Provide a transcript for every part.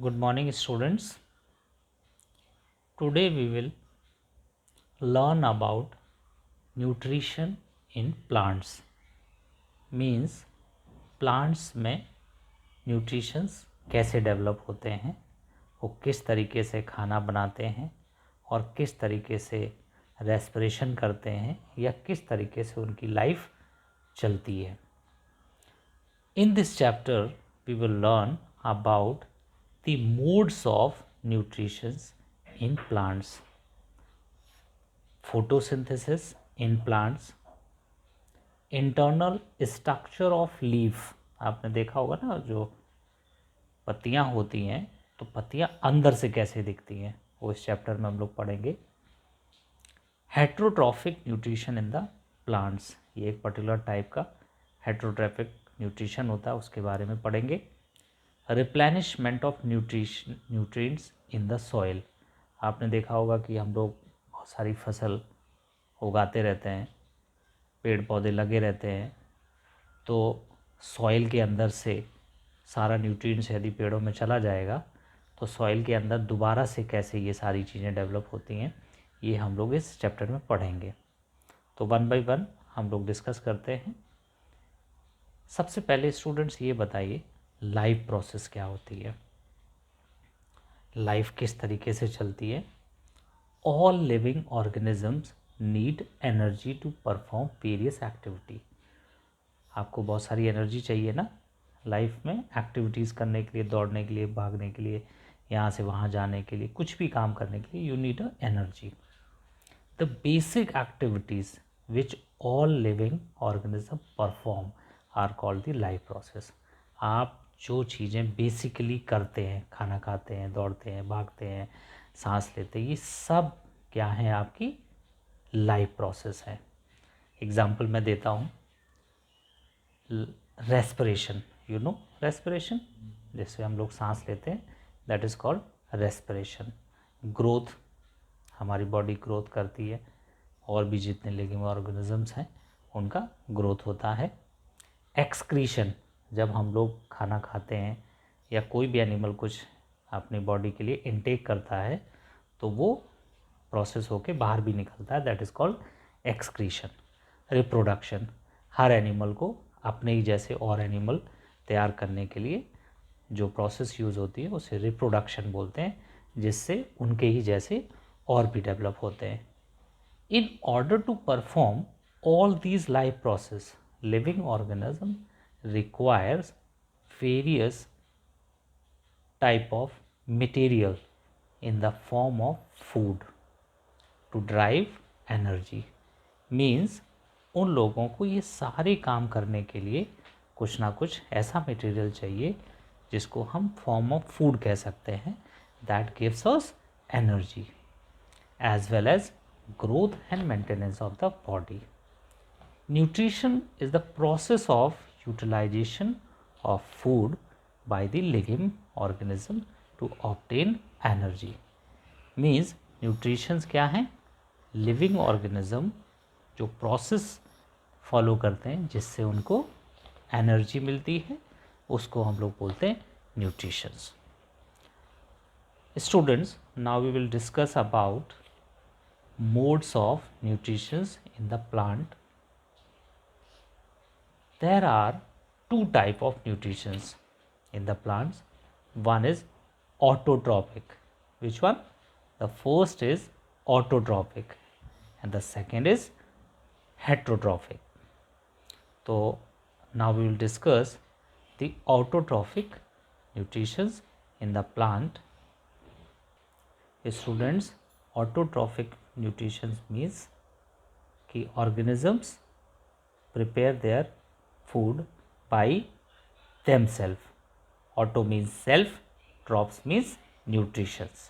Good morning, students. Today we will learn about nutrition in plants. Means plants में nutritions कैसे develop होते हैं, वो किस तरीके से खाना बनाते हैं और किस तरीके से रेस्पिरेशन करते हैं या किस तरीके से उनकी लाइफ चलती है. In this chapter we will learn about the modes of nutrition in plants, photosynthesis in plants, internal structure of leaf. आपने देखा होगा ना, जो पत्तियां होती हैं तो पत्तियां अंदर से कैसे दिखती हैं, वो इस चैप्टर में हम लोग पढ़ेंगे. Heterotrophic nutrition in the plants, ये एक पर्टिकुलर टाइप का हेट्रोट्रॉफिक न्यूट्रिशन होता है, उसके बारे में पढ़ेंगे. Replenishment of nutrients in the soil. आपने देखा होगा कि हम लोग बहुत सारी फसल उगाते रहते हैं, पेड़ पौधे लगे रहते हैं, तो सॉइल के अंदर से सारा न्यूट्रिएंट्स यदि पेड़ों में चला जाएगा तो सॉइल के अंदर दोबारा से कैसे ये सारी चीज़ें डेवलप होती हैं, ये हम लोग इस चैप्टर में पढ़ेंगे. तो वन बाय वन हम लोग डिस्कस करते हैं. सबसे पहले स्टूडेंट्स ये बताइए, लाइफ प्रोसेस क्या होती है, लाइफ किस तरीके से चलती है. All living organisms need energy to perform various activity. आपको बहुत सारी एनर्जी चाहिए ना लाइफ में, एक्टिविटीज़ करने के लिए, दौड़ने के लिए, भागने के लिए, यहाँ से वहाँ जाने के लिए, कुछ भी काम करने के लिए you need a energy. The basic activities which all living organism perform are called the life process. आप जो चीज़ें बेसिकली करते हैं, खाना खाते हैं, दौड़ते हैं, भागते हैं, सांस लेते हैं, ये सब क्या है, आपकी लाइफ प्रोसेस है. एग्जाम्पल मैं देता हूँ. रेस्पिरेशन, यू नो रेस्पिरेशन, जैसे हम लोग सांस लेते हैं, that is called respiration. Growth, हमारी बॉडी ग्रोथ करती है, और भी जितने लिविंग ऑर्गेनिजम्स हैं उनका ग्रोथ होता है. एक्सक्रीशन, जब हम लोग खाना खाते हैं या कोई भी एनिमल कुछ अपनी बॉडी के लिए इनटेक करता है तो वो प्रोसेस होके बाहर भी निकलता है, that is called excretion. Reproduction, her animal को अपने ही जैसे और एनिमल तैयार करने के लिए जो प्रोसेस यूज़ होती है उसे रिप्रोडक्शन बोलते हैं, जिससे उनके ही जैसे और भी डेवलप होते हैं. In order to perform all these life process, living organism requires various type of material in the form of food to drive energy. Means उन लोगों को ये सारे काम करने के लिए कुछ ना कुछ ऐसा मटेरियल चाहिए जिसको हम फॉर्म ऑफ फूड कह सकते हैं, that gives us energy as well as growth and maintenance of the body. Nutrition is the process of utilization of food by the living organism to obtain energy. Means nutrition क्या है, living organism जो process follow करते हैं जिससे उनको energy मिलती है, उसको हम लोग बोलते हैं nutrition. Students, now we will discuss about modes of nutrition in the plant. There are two type of nutritions in the plants. One is autotrophic. Which one? The first is autotrophic and the second is heterotrophic. So now we will discuss the autotrophic nutrition in the plant. Students, autotrophic nutrition means कि organisms prepare their food by themselves. Auto means self, trophs means nutritions.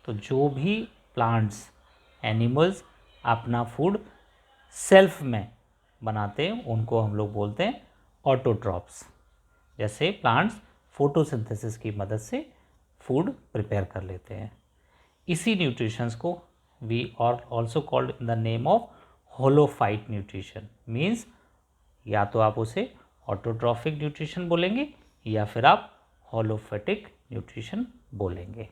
तो जो भी plants, animals अपना food self में बनाते हैं उनको हम लोग बोलते हैं autotrophs. जैसे plants photosynthesis की मदद से food prepare कर लेते हैं. इसी न्यूट्रिशंस को we are also called in the name of holophyte nutrition. means या तो आप उसे ऑटोट्रॉफिक न्यूट्रिशन बोलेंगे या फिर आप होलोफाइटिक न्यूट्रिशन बोलेंगे।